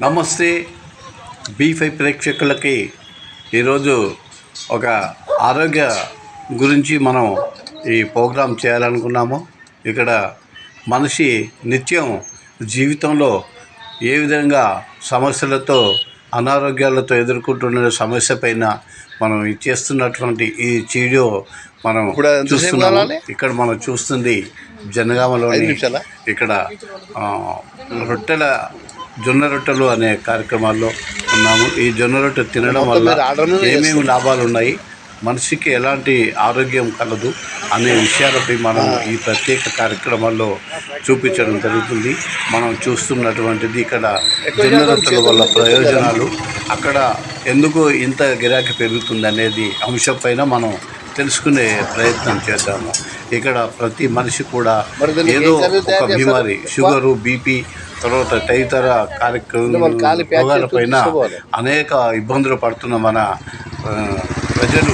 నమస్తే బీ5 ప్రేక్షకులకి ఈరోజు ఒక ఆరోగ్య గురించి మనం ఈ ప్రోగ్రాం చేయాలనుకున్నాము. ఇక్కడ మనిషి నిత్యం జీవితంలో ఏ విధంగా సమస్యలతో అనారోగ్యాలతో ఎదుర్కొంటున్న సమస్య పైన మనం చేస్తున్నటువంటి ఈ వీడియో మనం చూస్తున్నాము. ఇక్కడ మనం చూస్తుంది జనగామలోని ఇక్కడ జొన్న రొట్టెలు అనే కార్యక్రమాల్లో ఉన్నాము. ఈ జొన్న రొట్టె తినడం వల్ల ఏమేమి లాభాలు ఉన్నాయి, మనిషికి ఎలాంటి ఆరోగ్యం కలదు అనే విషయాలపై మనం ఈ ప్రత్యేక కార్యక్రమాల్లో చూపించడం జరుగుతుంది. మనం చూస్తున్నటువంటిది ఇక్కడ జొన్న రొట్టెల వల్ల ప్రయోజనాలు, అక్కడ ఎందుకు ఇంత గిరాకీ పెరుగుతుంది అనేది అంశం పైన మనం తెలుసుకునే ప్రయత్నం చేద్దాము. ఇక్కడ ప్రతి మనిషి కూడా ఏదో ఒక బీమారి, షుగరు, బీపీ, తర్వాత తదితర రోగాలపైన అనేక ఇబ్బందులు పడుతున్న మన ప్రజలు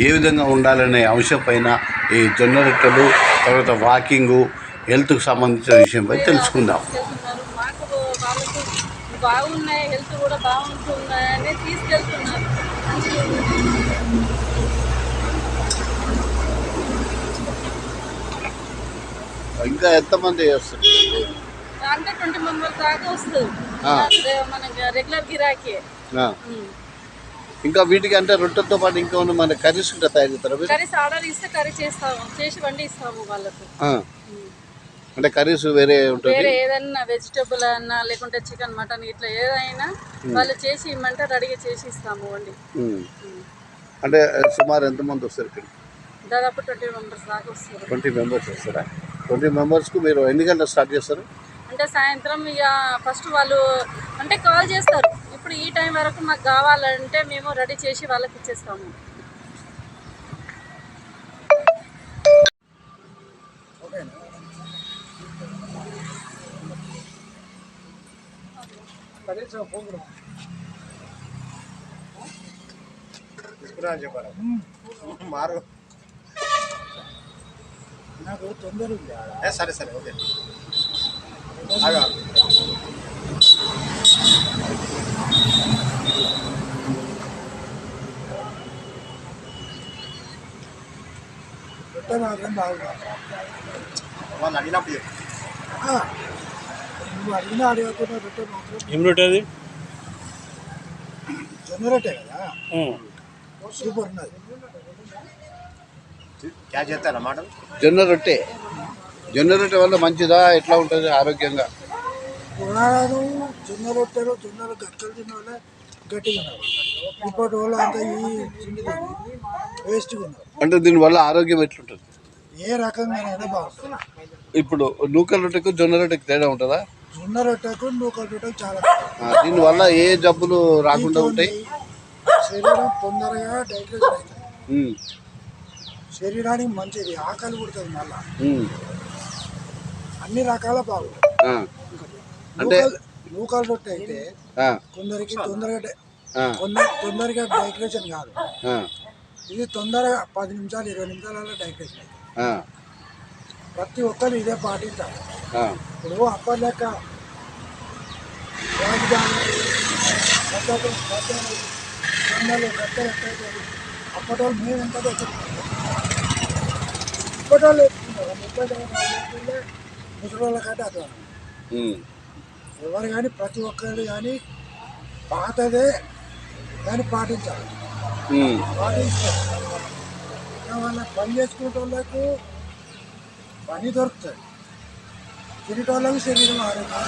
ఏ విధంగా ఉండాలనే అంశం పైన ఈ జొన్న రొట్టెలు, తర్వాత వాకింగు, హెల్త్కు సంబంధించిన విషయంపై తెలుసుకుందాం. బాగున్నాయి, హెల్త్ కూడా బాగుంటున్నాయని తీసుకెళ్తున్నారు. ఇంకా ఎంతమంది చేస్తారు? అంటే 20 మెంబర్స్ దాకా వస్తుంది మనకి రెగ్యులర్ గిరాకీ. ఇంకా వీటికి అంటే రొట్టెలతో పాటు ఇంకా మన కర్రీస్ కూడా తయారు చేస్తారు. కర్రీస్ ఆర్డర్ ఇస్తే కర్రీ చేసి వండి ఇస్తాము వాళ్ళకు. అంటే కర్రీస్ వేరే ఉంటుంది, వేరే ఏదైనా వెజిటబుల్ అన్నా లేకుంటే చికెన్, మటన్ ఇట్లా ఏదైనా వాళ్ళు చేసి ఇమ్మంటే రెడీగా చేసి ఇస్తాము వండి. అంటే సుమారు ఎంతమంది వస్తారు ఇక్కడ? దాదాపు 20 మెంబర్స్ దాకా వస్తారు. 20 మెంబర్స్ వస్తారా? 20 మెంబర్స్కు మీరు ఎన్ని గంటలు స్టార్ట్ చేస్తారు? అంటే సాయంత్రం ఇక ఫస్ట్ వాళ్ళు అంటే కాల్ చేస్తారు, ఇప్పుడు ఈ టైం వరకు మాకు కావాలంటే మేము రెడీ చేసి వాళ్ళకి ఇచ్చేస్తాము. నాకు తొందర ఉంది. సరే సరే ఓకే. రొట్టె మాత్రం బాగుంది. వాళ్ళు అడిగినప్పుడు నువ్వు అడిగినా అడగకుండా రొట్టె మాత్రం. ఏం రొట్టె అది? జొన్న రొట్టె కదా, సూపర్ ఉన్నది. జొన్న రొట్టె వల్ల మంచిదా, ఎట్లా ఉంటుంది ఆరోగ్యంగా? పురాణాలు జొన్న రొట్టెలు, జొన్నలు గట్టలు తిన్న వాళ్ళే గట్టిగా ఉన్నారు. ఇప్పటి వాళ్ళు అంతా ఈ తిండి వేస్ట్గా ఉన్నారు. అంటే దీనివల్ల ఆరోగ్యం ఎట్లుంటుంది? ఏ రకంగానైనా బాగుంటుంది. ఇప్పుడు నూకల రొట్టెకు జొన్న రొట్టెకి తేడా ఉంటుందా? జొన్న రొట్టెకు నూకల రొట్టెకు చాలా. దీనివల్ల ఏ జబ్బులు రాకుండా ఉంటాయి? శరీరం తొందరగా డైజెషన్ అవుతుంది, శరీరానికి మంచిది, ఆకలి పుడుతుంది, మళ్ళా అన్ని రకాల బాగుంటుంది. అంటే నూకల రొట్టె అయితే కొందరికి తొందరగా డైజెషన్ కాదు. ఇది తొందరగా 10 నిమిషాలు 20 నిమిషాలలో డైజెషన్ అవుతుంది. ప్రతి ఒక్కరు ఇదే పాటించాలి. ఇప్పుడు అప్పటి లెక్క అప్పటి వాళ్ళు మేము ఎంత ఇప్పటి వాళ్ళు ఎత్తుకున్నారు. ముసలి వాళ్ళ కంటే అట్లా ఎవరు కానీ ప్రతి ఒక్కరు కానీ పాతదే కానీ పాటించాలి. పాటించాలి వాళ్ళ పని చేసుకునే వాళ్ళకు పని దొరుకుతుంది, తినేటోళ్ళకి శరీరం ఆరోగ్యం.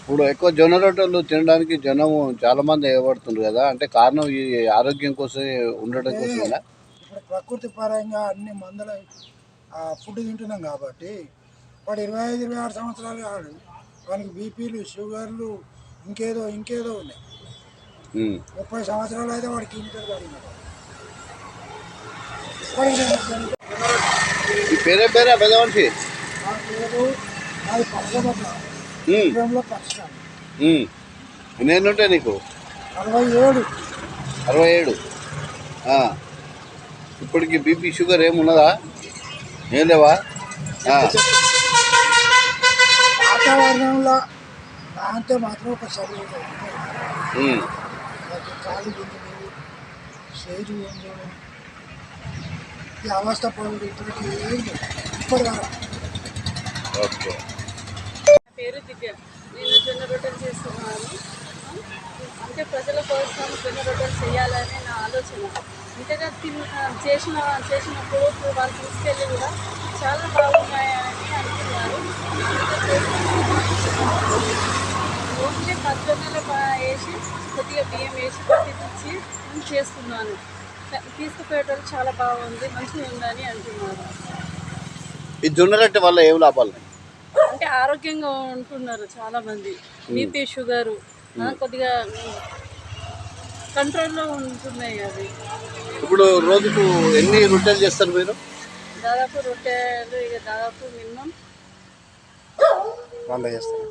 ఇప్పుడు ఎక్కువ జొన్న రొట్టెలు తినడానికి జనం చాలా మంది ఇవ్వబడుతుంది కదా, అంటే కారణం ఈ ఆరోగ్యం కోసం ఉండడం కోసమేనా? ఇప్పుడు ప్రకృతి పరంగా అన్ని మందుల ఫుడ్ తింటున్నాం కాబట్టి వాడు 25-26 సంవత్సరాలు కాదు, వానికి బీపీలు, షుగర్లు, ఇంకేదో ఉన్నాయి. 30 సంవత్సరాలు అయితే వాడికి ఇంటర్ పడినాడు. పేరే పెద్ద మనిషి నా పేరు నాది పచ్చబట్ల పచ్చ. ఎన్ని ఉంటాయి నీకు? 67. ఇప్పటికి బీపీ, షుగర్ ఏమున్నదా? ఏం లేవా? వాతావరణంలో దాంతో మాత్రం ఒక చదువు ఉమ్. కాలు గుంజులు స్టేజ్ గుంజులు ఈ అవస్థ పనులు ఇప్పటికీ ఏం లేదు ఇప్పటి వరకు. ఓకే. నా పేరు దివ్య. నేను జొన్న రొట్టెలు చేస్తున్నాను. అంటే ప్రజల కోసం జొన్న రొట్టెలు చేయాలని నా ఆలోచన. అంతేగా చేసినప్పుడు వాళ్ళు తీసుకెళ్ళి కూడా చాలా బాగున్నాయని అంటున్నారు. ఓన్లీ పచ్చొన్నలు వేసి కొద్దిగా బియ్యం వేసి పట్టించి నేను చేస్తున్నాను. తీసుకుపోయేటప్పుడు చాలా బాగుంది, మంచిగా ఉందని అంటున్నారు. ఈ జొన్న రొట్టె వల్ల ఏం లాభాలు ఉన్నాయి? అంటే ఆరోగ్యంగా ఉంటున్నారు చాలామంది. బీపీ షుగరు కొద్దిగా కంట్రోల్లో ఉంటున్నాయి అవి. ఇప్పుడు రోజుకు ఎన్ని రొట్టెలు చేస్తారు మీరు? దాదాపు రొట్టెలు ఇక దాదాపు మినిమం 100 చేస్తారు.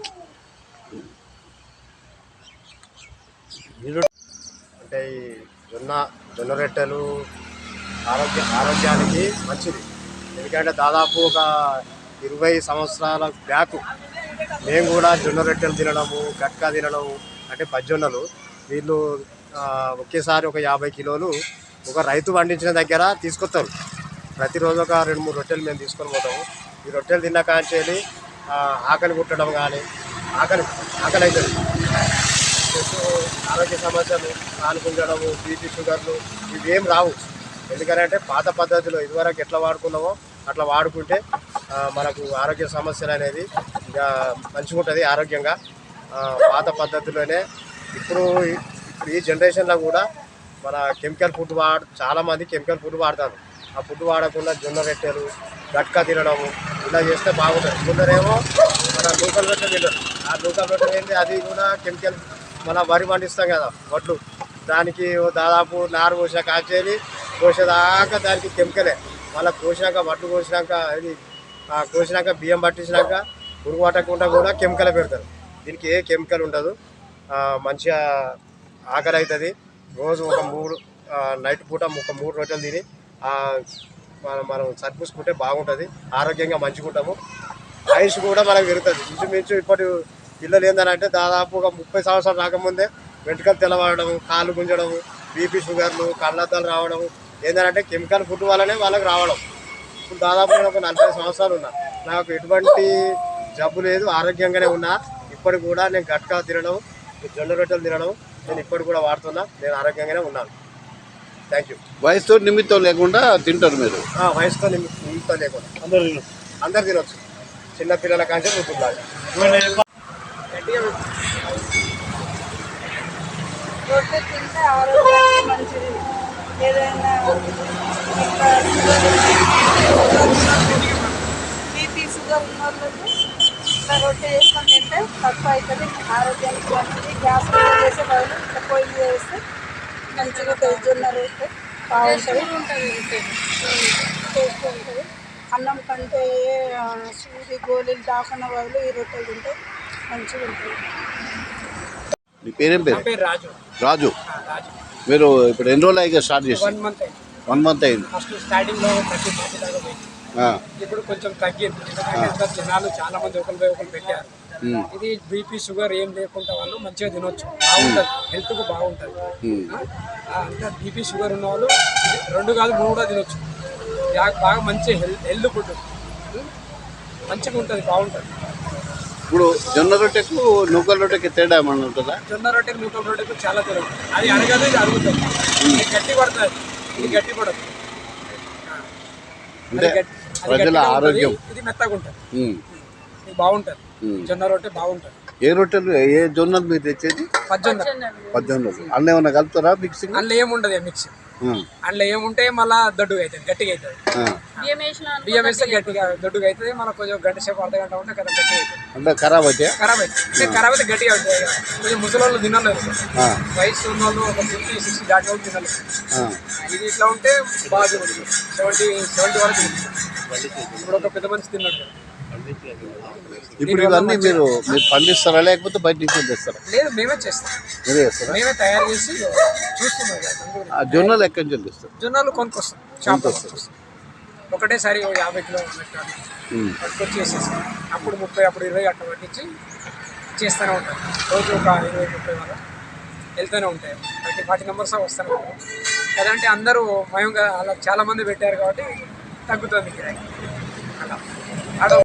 అంటే ఈ జొన్న రొట్టెలు ఆరోగ్యానికి మంచిది. ఎందుకంటే దాదాపు ఒక 20 సంవత్సరాల బ్యాక్ మేము కూడా జొన్న రొట్టెలు తినడము, గట్కా తినడము, అంటే పజ్జొన్నలు. వీళ్ళు ఒకేసారి ఒక 50 కిలోలు ఒక రైతు పండించిన దగ్గర తీసుకొస్తారు. ప్రతిరోజు ఒక 2-3 రొట్టెలు మేము తీసుకొని పోతాము. ఈ రొట్టెలు తిన్న కాంచేది ఆకలి కుట్టడం కానీ ఆకలి అవుతుంది. ఆరోగ్య సమస్యలు, కాలు గుంజడము, బీపీ షుగర్లు ఇవేం రావు. ఎందుకంటే పాత పద్ధతిలో ఇదివరకు ఎట్లా వాడుకున్నామో అట్లా వాడుకుంటే మనకు ఆరోగ్య సమస్యలు అనేది మంచిగా ఉంటుంది. ఆరోగ్యంగా పాత పద్ధతిలోనే ఇప్పుడు ఈ జనరేషన్లో కూడా మన కెమికల్ ఫుడ్ చాలామంది కెమికల్ ఫుడ్ వాడతారు. ఆ ఫుడ్ వాడకుండా జొన్న రొట్టెలు, గట్కా తినడము ఇలా చేస్తే బాగుంటుంది. కొందరేమో మన లోకల్ రొట్టె తినరు. ఆ లోకల్ రొట్టె ఏంటి, అది కూడా కెమికల్. మన వరి పండిస్తాం కదా వడ్లు, దానికి దాదాపు నారు పోసాక కాచేది కోసేదాకా దానికి కెమికలే. మళ్ళీ కోసినాక వడ్లు కోసినాక బియ్యం పట్టించినాక పురుగు పట్టకుండా కూడా కెమికల్ పెడతారు. దీనికి ఏ కెమికల్ ఉండదు. మంచిగా ఆకలి అవుతుంది. రోజు ఒక 3 నైట్ పూట ఒక 3 రొట్టెలు తిని మనం సరిపూసుకుంటే బాగుంటుంది. ఆరోగ్యంగా మంచిగా ఉంటాము. ఆయుష్ కూడా మనకు పెరుగుతుంది. ఇంచుమించు ఇప్పటి పిల్లలు ఏంటంటే దాదాపు ఒక 30 సంవత్సరాలు రాకముందే వెంట్రుకలు తెల్లవాడడం, కాళ్ళు గుంజడము, బీపీ షుగర్లు, కళ్ళద్దాలు రావడం ఏంటంటే కెమికల్ ఫుడ్ వల్లనే వాళ్ళకి రావడం. ఇప్పుడు దాదాపు నేను ఒక 40 సంవత్సరాలు ఉన్నా, నాకు ఎటువంటి జబ్బు లేదు, ఆరోగ్యంగానే ఉన్నా. ఇప్పటికి కూడా నేను గట్కా తినడం, జొన్న రొట్టెలు తినడం నేను ఇప్పటికి కూడా వాడుతున్నా. నేను ఆరోగ్యంగానే ఉన్నాను. Thank you. వయసుతో నిమిత్తం లేకుండా తింటారు మీరు? వయసుతో నిమిత్తం లేకుండా అందరు తినొచ్చు. చిన్నపిల్లల కాంచి వృద్ధులాగా. రొట్టె తింటే ఆరోగ్యానికి మంచిది. ఏదైనా బీపీ షుగర్ ఉన్న వాళ్ళకి ఇట్లా రొట్టె చేసుకొని తింటే తక్కువ అవుతుంది, ఆరోగ్యానికి మంచిది. గ్యాస్ చేసే బదులు ఇట్లా పొయ్యి మీద వేస్తే మంచిగా ఉంటుంది. జొన్న రొట్టె బాగుంటుంది, టేస్ట్ ఉంటుంది. అన్నం కంటే సూది గోళీలు దాకన్న బదులు ఈ రొట్టెలు తింటే మంచిగా ఉంటుంది. మీ పేరేం పేరు? రాజు. రాజు. మీరు ఇప్పుడు ఎన్ని రోజులు అయితే స్టార్ట్ చేసి? 1 మంత్ అయింది. 1 మంత్ అయింది. ఫస్ట్ స్టార్టింగ్లో 30 దాకా పోయింది. ఇప్పుడు కొంచెం తగ్గింది. ఎందుకంటే జనాలు చాలా మంది ఒకరు పెట్టారు. ఇది బీపీ షుగర్ ఏం లేకుండా వాళ్ళు మంచిగా తినొచ్చు, బాగుంటుంది, హెల్త్కు బాగుంటుంది. అంటే బీపీ షుగర్ ఉన్న వాళ్ళు 2 కాదు 3 కూడా తినొచ్చు. బాగా మంచి హెల్త్ ఫుడ్ మంచిగా ఉంటుంది, బాగుంటుంది. ఇప్పుడు జొన్న రొట్టెకు నూకల రొట్టెకి తేడా ఏమన్నా ఉంటుందా? జొన్న రొట్టెకి నూకల రొట్టెకు చాలా తేడా. అది అడగదు, ఇది అడుగుతుంది. ఇది గట్టి పడుతుంది, ఇది గట్టి పడదు. అంటే ప్రజల ఆరోగ్యం ఇది మెత్తగా ఉంటుంది, ఇది బాగుంటుంది. జొన్న రొట్టె బాగుంటుంది. ఏ రొట్టెలు, ఏ జొన్నలు మీరు తెచ్చేది? పద్దెన్నలు. అందులో ఏమన్నా కలుపుతారా మిక్సింగ్? అందులో ఏముండదు మిక్సింగ్. అందులో ఏముంటే మళ్ళీ దొడ్డుగా అవుతుంది, గట్టిగా అవుతుంది. బియ్యం వేస్తే గట్టిగా దొడ్డుగా అవుతుంది. మళ్ళీ కొంచెం గంట సేపు అర్ధగంట ఉంటే కదా గట్టిగా అవుతుంది. అంటే ఖరాబ్ అయితే ఖరాబ్ అయితే గట్టిగా అవుతుంది. కొంచెం ముసలి తినలేదు, వయసు ఉన్న వాళ్ళు ఒక 50-60 దాటి వాళ్ళు తినలేదు. ఇది ఇట్లా ఉంటే బాగా తినచ్చు, 70 వరకు తినచ్చు. ఇప్పుడు ఒక పెద్ద మనిషి తిన్నాడు. ఇప్పుడు ఇవన్నీ మీరు పండిస్తారా లేకపోతే బయట నుంచి తెస్తారా? లేదు, మేమే చేస్తాం. మీరే చేస్తారా? మేమే తయారు చేసి చూస్తున్నాం. ఆ జొన్నలు ఎక్కడి నుంచి తెస్తారు? జొన్నలు కొనుక్కొస్తాం, షాప్లో వస్తాం. ఒకటేసారి 50 కిలో పట్టుకొచ్చి వేసేస్తాం. అప్పుడు 30, అప్పుడు 20 అట్లా పట్టించి చేస్తూనే ఉంటారు. రోజు ఒక 20-30 వరకు వెళ్తూనే ఉంటాయి. 30-40 నెంబర్స్ వస్తూనే ఉంటారు. కదంటే అందరూ మయంగా అలా చాలామంది పెట్టారు కాబట్టి తగ్గుతుంది కిరాయి అలా.